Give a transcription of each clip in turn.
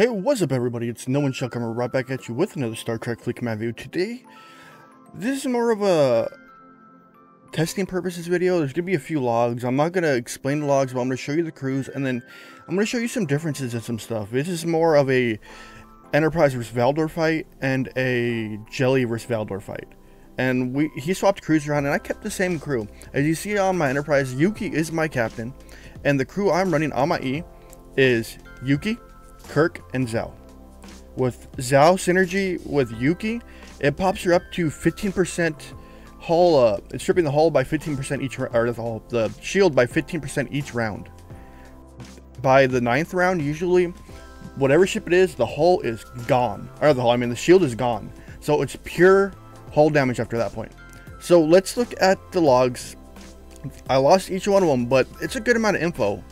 Hey, what's up everybody, it's nowonshall coming right back at you with another Star Trek Fleet Command video. Today, this is more of a testing purposes video. There's going to be a few logs. I'm not going to explain the logs, but I'm going to show you the crews, and then I'm going to show you some differences and some stuff. This is more of a Enterprise vs. Valdore fight and a Jelly vs. Valdore fight. And he swapped crews around, and I kept the same crew. As you see on my Enterprise, Yuki is my captain, and the crew I'm running on my E is Yuki, Kirk, and Zhao. With Zhao synergy with Yuki, it pops her up to 15% hull. It's stripping the hull by 15% each, or the shield by 15% each round. By the 9th round, usually, whatever ship it is, the hull is gone. Or the shield is gone. So it's pure hull damage after that point. So let's look at the logs. I lost each one of them, but it's a good amount of info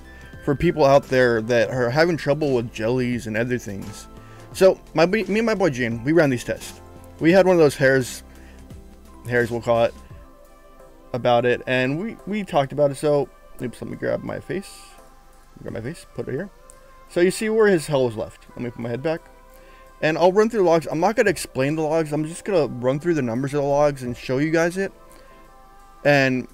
for people out there that are having trouble with jellies and other things. So me and my boy Gene, we ran these tests. We had one of those hairs we'll call it, about it, and we talked about it. So oops, let me grab my face, put it here. So you see where his hull is left. Let me put my head back, and I'll run through the logs. I'm not going to explain the logs, I'm just going to run through the numbers of the logs and show you guys it, and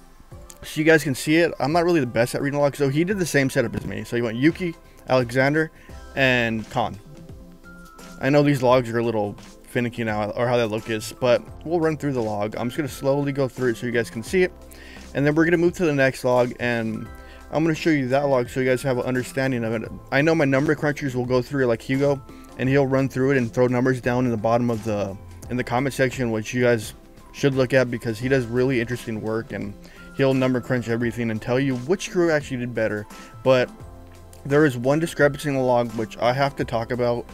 so you guys can see it. I'm not really the best at reading logs. So he did the same setup as me. So he went Yuki, Alexander, and Khan. I know these logs are a little finicky now, or how that look is, but we'll run through the log. I'm just going to slowly go through it so you guys can see it. And then we're going to move to the next log, and I'm going to show you that log so you guys have an understanding of it. I know my number crunchers will go through it like Hugo, and he'll run through it and throw numbers down in the bottom of in the comment section, which you guys should look at because he does really interesting work, and he'll number crunch everything and tell you which crew actually did better. But there is one discrepancy in the log which I have to talk about,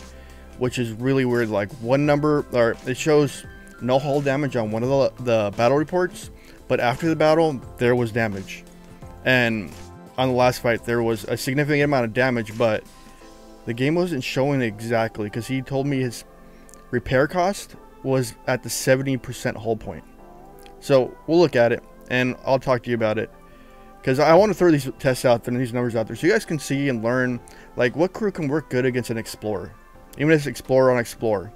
which is really weird. Like one number, or it shows no hull damage on one of the battle reports, but after the battle there was damage, and on the last fight there was a significant amount of damage, but the game wasn't showing it exactly because he told me his repair cost was at the 70% hull point. So we'll look at it and I'll talk to you about it, because I want to throw these tests out there and these numbers out there so you guys can see and learn like what crew can work good against an explorer, even if it's explorer on explorer.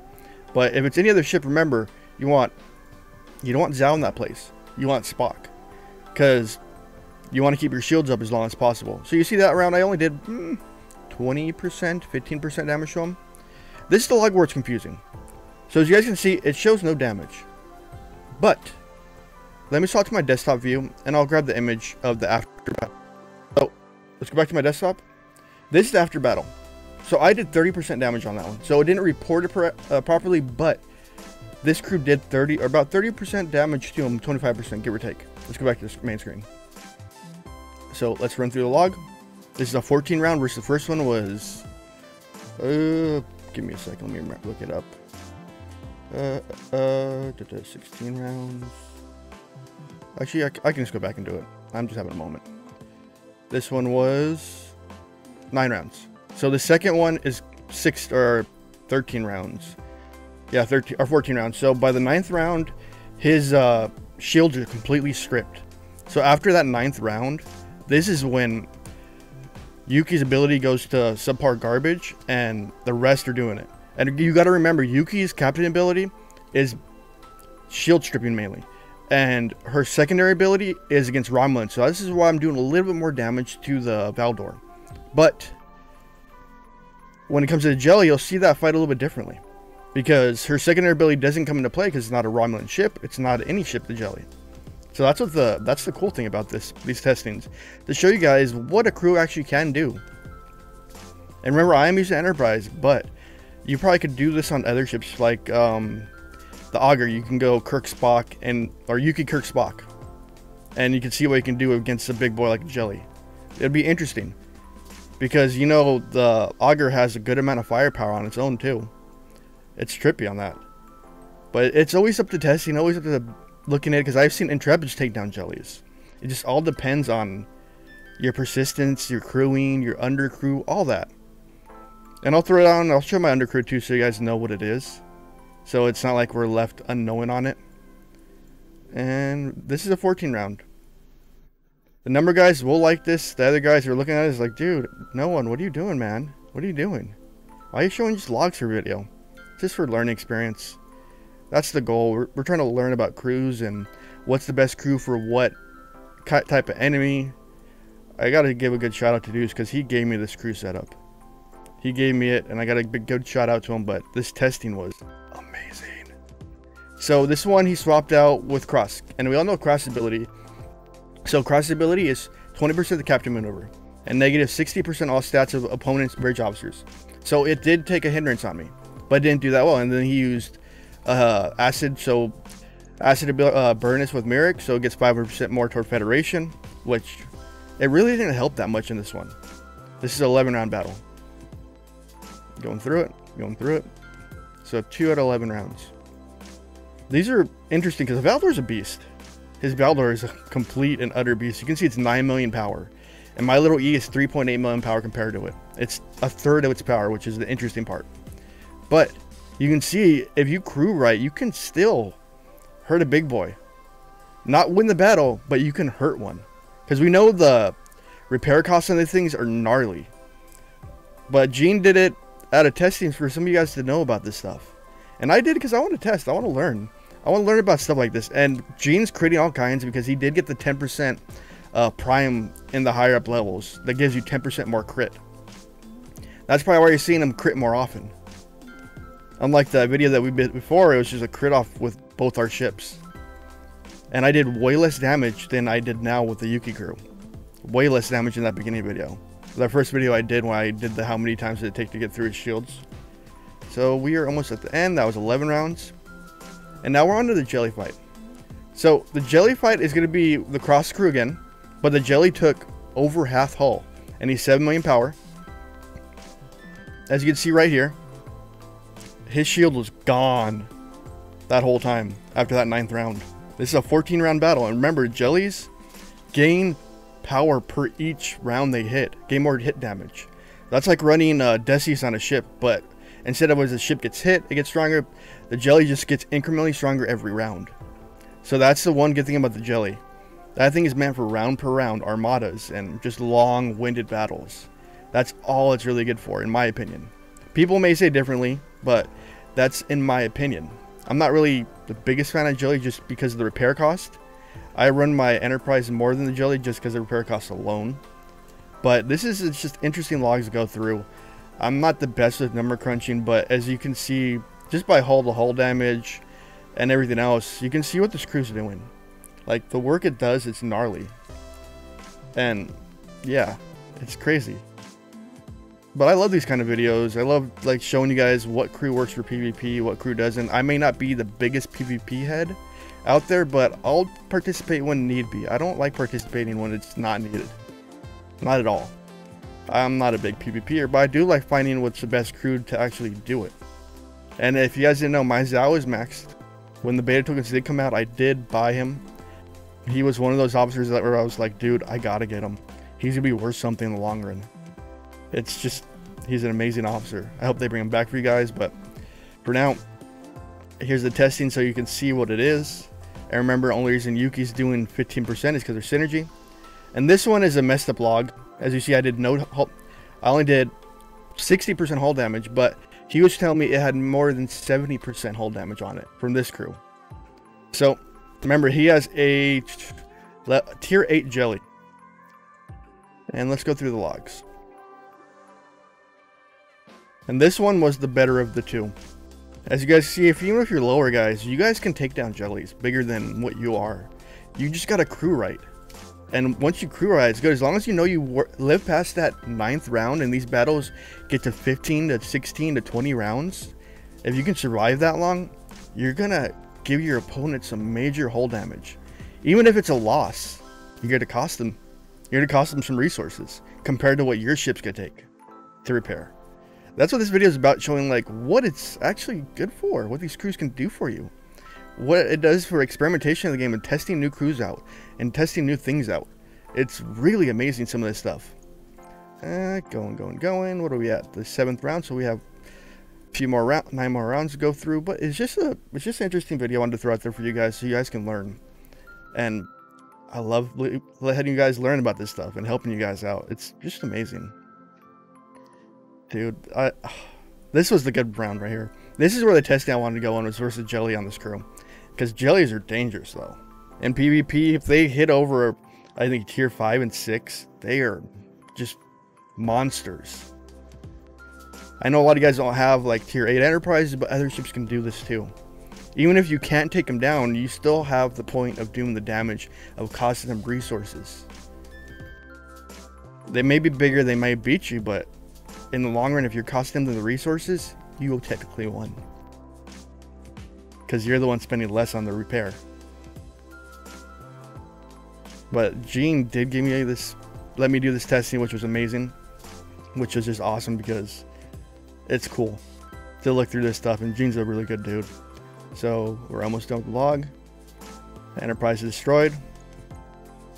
But if it's any other ship, remember, you don't want Zhao in that place. You want Spock, because you want to keep your shields up as long as possible. So you see that round I only did 20%, 15% damage to him. This is the log where it's confusing. So as you guys can see, it shows no damage, but let me swap to my desktop view and I'll grab the image of the after battle. So let's go back to my desktop. This is after battle. So I did 30% damage on that one. So it didn't report it properly, but this crew did about 30% damage to him, 25% give or take. Let's go back to the main screen. So let's run through the log. This is a 14 round versus the first one was, give me a second, let me look it up. 16 rounds. Actually, I can just go back and do it. I'm just having a moment. This one was 9 rounds. So the second one is 13 rounds. Yeah, 13 or 14 rounds. So by the 9th round, his shields are completely stripped. So after that 9th round, this is when Yuki's ability goes to subpar garbage, and the rest are doing it. And you got to remember, Yuki's captain ability is shield stripping mainly, and her secondary ability is against Romulan. So this is why I'm doing a little bit more damage to the Valdore. But when it comes to the Jelly, you'll see that fight a little bit differently, because her secondary ability doesn't come into play because it's not a Romulan ship. It's not any ship, the Jelly. So that's the cool thing about these testings, to show you guys what a crew actually can do. And remember, I am using Enterprise, but you probably could do this on other ships like the Augur. You can go Kirk Spock or Yuki Kirk Spock, and you can see what you can do against a big boy like Jelly. It'd be interesting, because you know the Augur has a good amount of firepower on its own too. It's trippy on that, but it's always up to testing, always up to looking at it, because I've seen Intrepids take down Jellies. It just all depends on your persistence, your crewing, your undercrew, all that. And I'll throw it on, I'll show my undercrew too so you guys know what it is, so it's not like we're left unknowing on it. And this is a 14 round. The number guys will like this. The other guys who are looking at it is like, dude, no one, what are you doing, man? What are you doing? Why are you showing just logs for video? Just for learning experience. That's the goal. We're trying to learn about crews and what's the best crew for what type of enemy. I gotta give a good shout out to Deuce because he gave me this crew setup. He gave me it, and I got a good shout out to him. But this testing was amazing. So this one he swapped out with cross, and we all know cross ability. So cross ability is 20% the captain maneuver, and negative 60% all stats of opponents' bridge officers. So it did take a hindrance on me, but it didn't do that well. And then he used acid, so acid burn us with Merrick, so it gets 5% more toward Federation, which it really didn't help that much in this one. This is an 11-round battle. Going through it. So 2 out of 11 rounds. These are interesting because Valdore's a beast. His Valdore is a complete and utter beast. You can see it's 9 million power. And my little E is 3.8 million power compared to it. It's a third of its power, which is the interesting part. But you can see if you crew right, you can still hurt a big boy. Not win the battle, but you can hurt one. Because we know the repair costs on these things are gnarly. But Gene did it out of testing for some of you guys to know about this stuff. And I did because I want to test. I want to learn. I want to learn about stuff like this. And Gene's critting all kinds because he did get the 10% prime in the higher up levels. That gives you 10% more crit. That's probably why you're seeing him crit more often. Unlike the video that we did before, it was just a crit off with both our ships. And I did way less damage than I did now with the Yuki crew. Way less damage in that beginning video. The first video I did when I did the how many times did it take to get through his shields. So we are almost at the end. That was 11 rounds. And now we're on to the jelly fight. So the jelly fight is going to be the cross crew again. But the jelly took over half hull. And he's 7 million power. As you can see right here, his shield was gone that whole time after that 9th round. This is a 14-round battle. And remember, jellies gain power per each round they hit. Gain more hit damage. That's like running Decius on a ship, but instead of as the ship gets hit, it gets stronger. The jelly just gets incrementally stronger every round. So that's the one good thing about the jelly. That thing is meant for round per round armadas and just long-winded battles. That's all it's really good for, in my opinion. People may say differently, but that's in my opinion. I'm not really the biggest fan of jelly just because of the repair cost. I run my Enterprise more than the jelly just because of repair costs alone. But this is just interesting logs to go through. I'm not the best with number crunching, but as you can see, just by hull to hull damage and everything else, you can see what this crew's doing. Like, the work it does, it's gnarly. And yeah, it's crazy. But I love these kind of videos. I love like showing you guys what crew works for PvP, what crew doesn't. I may not be the biggest PvP head out there, but I'll participate when need be. I don't like participating when it's not needed. Not at all. I'm not a big PvPer, but I do like finding what's the best crew to actually do it. And if you guys didn't know, my Zhao is maxed. When the beta tokens did come out, I did buy him. He was one of those officers that where I was like, dude, I gotta get him. He's gonna be worth something in the long run. It's just, he's an amazing officer. I hope they bring him back for you guys, but for now, here's the testing so you can see what it is. And remember, only reason Yuki's doing 15% is because of synergy. And this one is a messed up log. As you see, I did no hull. I only did 60% hull damage, but he was telling me it had more than 70% hull damage on it from this crew. So remember, he has a tier 8 jelly. And let's go through the logs. And this one was the better of the two. As you guys see, even if you're lower guys, you guys can take down jellies bigger than what you are. You just got to crew right. And once you crew right, it's good. As long as you know you live past that 9th round and these battles get to 15 to 16 to 20 rounds, if you can survive that long, you're going to give your opponent some major hull damage. Even if it's a loss, you're going to cost them. You're going to cost them some resources compared to what your ships could take to repair. That's what this video is about, showing like what it's actually good for, what these crews can do for you, what it does for experimentation in the game and testing new crews out and testing new things out. It's really amazing, some of this stuff. Going. What are we at? The 7th round, so we have a few more 9 more rounds to go through. But it's just an interesting video I wanted to throw out there for you guys so you guys can learn. And I love letting you guys learn about this stuff and helping you guys out. It's just amazing. Dude, this This was the good round right here. This is where the testing I wanted to go on was versus Jelly on this crew. Because Jellies are dangerous though. In PvP, if they hit over, I think, tier 5 and 6, they are just monsters. I know a lot of you guys don't have like tier 8 enterprises, but other ships can do this too. Even if you can't take them down, you still have the point of doing the damage of costing them resources. They may be bigger, they might beat you, but in the long run, if you're costing them the resources, you will technically win. Because you're the one spending less on the repair. But Gene did give me this, let me do this testing, which was amazing. Which was just awesome because it's cool to look through this stuff, and Gene's a really good dude. So we're almost done with the log. The Enterprise is destroyed.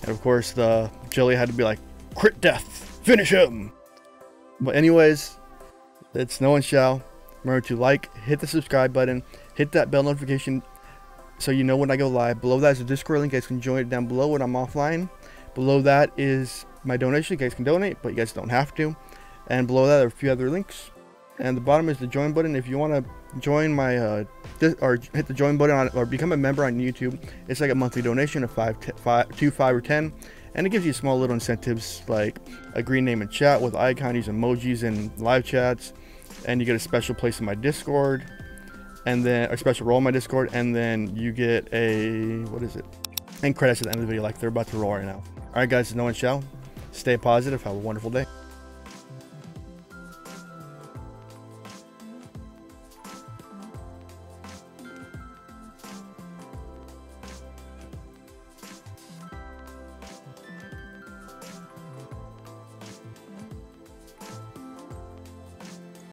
And of course the Jelly had to be like, crit death, finish him. But anyways, it's No One Shall. Remember to like, hit the subscribe button, hit that bell notification so you know when I go live. Below that is a Discord link. You guys can join it down below when I'm offline. Below that is my donation. You guys can donate, but you guys don't have to. And below that are a few other links. And the bottom is the join button. If you want to join my or hit the join button on, or become a member on YouTube, it's like a monthly donation of 2, 5, or 10, and it gives you small little incentives like a green name in chat with icons, emojis, and live chats, and you get a special place in my Discord, and then a special role in my Discord, and then you get a and credits at the end of the video like they're about to roll right now. All right, guys, No One Shall. Stay positive. Have a wonderful day.